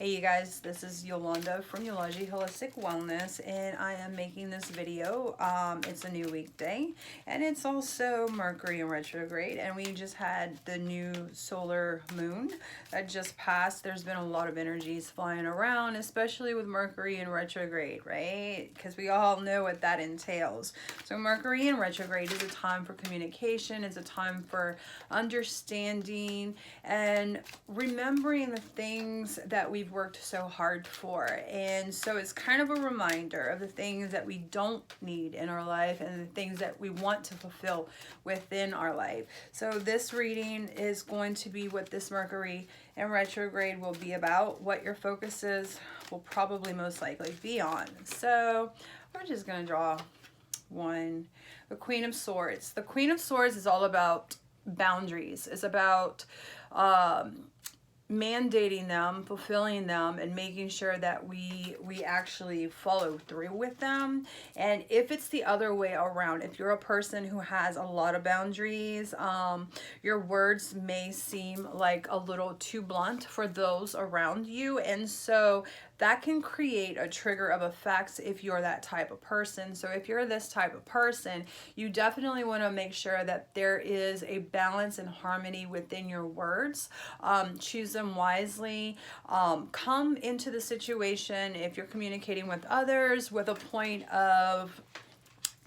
Hey you guys, this is Yolanda from Yology Holistic Wellness, and I am making this video. It's a new weekday, and it's also Mercury in retrograde, and we just had the new solar moon that just passed. There's been a lot of energies flying around, especially with Mercury in retrograde, right? Because we all know what that entails. So Mercury in retrograde is a time for communication. It's a time for understanding and remembering the things that we've worked so hard for. And so it's kind of a reminder of the things that we don't need in our life and the things that we want to fulfill within our life. So this reading is going to be what this Mercury in retrograde will be about. What your focus is will probably most likely be on. So we're just going to draw one. The Queen of Swords. The Queen of Swords is all about boundaries. It's about mandating them, fulfilling them, and making sure that we actually follow through with them. And if it's the other way around, if you're a person who has a lot of boundaries, your words may seem like a little too blunt for those around you, and so that can create a trigger of effects if you're that type of person. So if you're this type of person, you definitely want to make sure that there is a balance and harmony within your words. Choose them wisely. Come into the situation, if you're communicating with others, with a point of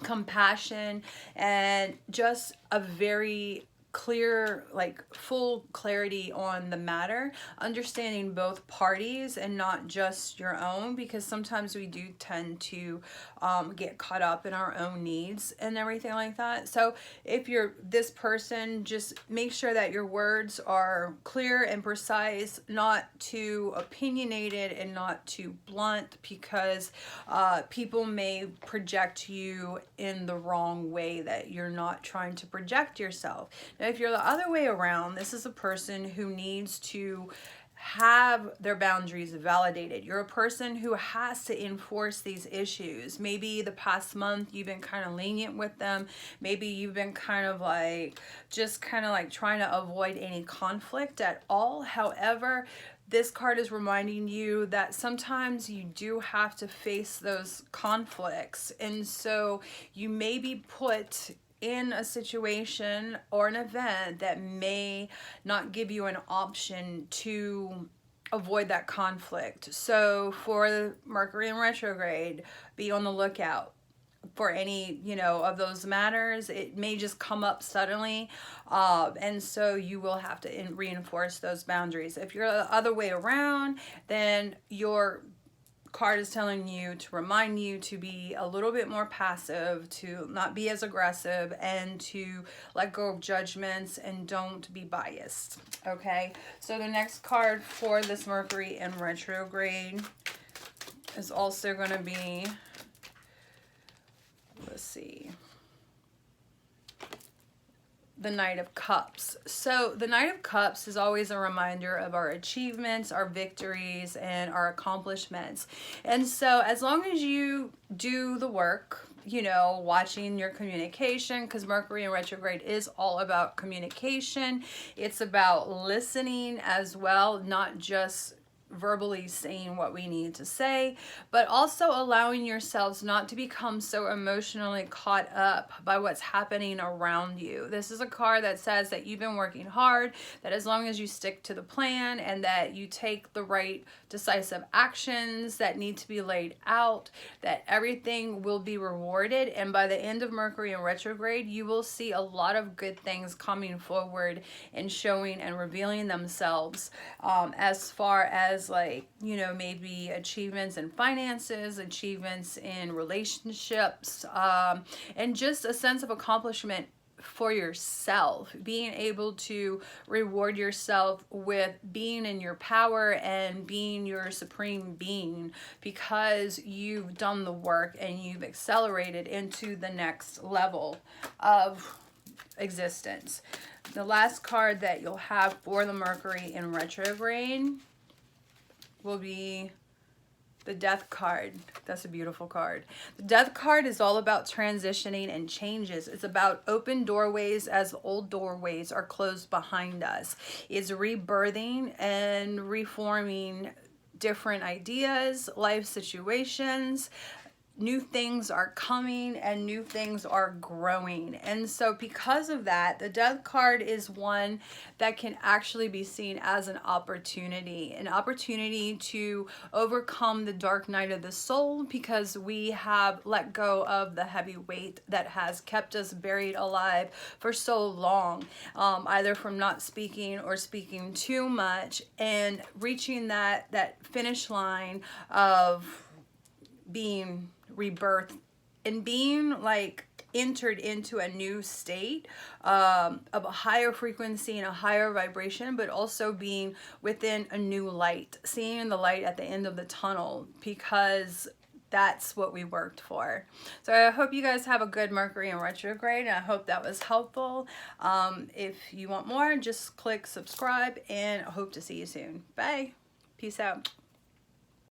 compassion and just a very clear, like full clarity on the matter, understanding both parties and not just your own, because sometimes we do tend to get caught up in our own needs and everything like that. So if you're this person, just make sure that your words are clear and precise, not too opinionated and not too blunt, because people may project you in the wrong way that you're not trying to project yourself. Now, if you're the other way around, this is a person who needs to have their boundaries validated. You're a person who has to enforce these issues. Maybe the past month you've been kind of lenient with them. Maybe you've been kind of like, just kind of like trying to avoid any conflict at all. However, this card is reminding you that sometimes you do have to face those conflicts. And so you may be put in a situation or an event that may not give you an option to avoid that conflict. So for the Mercury in retrograde, be on the lookout for any, of those matters. It may just come up suddenly, and so you will have to reinforce those boundaries. If you're the other way around, then your card is telling you to remind you to be a little bit more passive, to not be as aggressive, and to let go of judgments and don't be biased. Okay, so the next card for this Mercury in retrograde is also going to be, let's see, the Knight of Cups. So the Knight of Cups is always a reminder of our achievements, our victories, and our accomplishments. And so as long as you do the work, watching your communication, because Mercury in retrograde is all about communication. It's about listening as well, not just verbally saying what we need to say, but also allowing yourselves not to become so emotionally caught up by what's happening around you. This is a card that says that you've been working hard, that as long as you stick to the plan and that you take the right decisive actions that need to be laid out, that everything will be rewarded. And by the end of Mercury in retrograde, you will see a lot of good things coming forward and showing and revealing themselves, as far as maybe achievements in finances, achievements in relationships, and just a sense of accomplishment for yourself, being able to reward yourself with being in your power and being your supreme being, because you've done the work and you've accelerated into the next level of existence. The last card that you'll have for the Mercury in retrograde will be the Death card. That's a beautiful card. The Death card is all about transitioning and changes. It's about open doorways as old doorways are closed behind us. It's rebirthing and reforming different ideas, life situations. New things are coming and new things are growing. And so because of that, the Death card is one that can actually be seen as an opportunity to overcome the dark night of the soul, because we have let go of the heavy weight that has kept us buried alive for so long, either from not speaking or speaking too much, and reaching that finish line of being rebirth and being like entered into a new state of a higher frequency and a higher vibration, but also being within a new light, seeing the light at the end of the tunnel, because that's what we worked for. So I hope you guys have a good Mercury in retrograde, and I hope that was helpful. If you want more, just click subscribe, and I hope to see you soon. Bye. Peace out.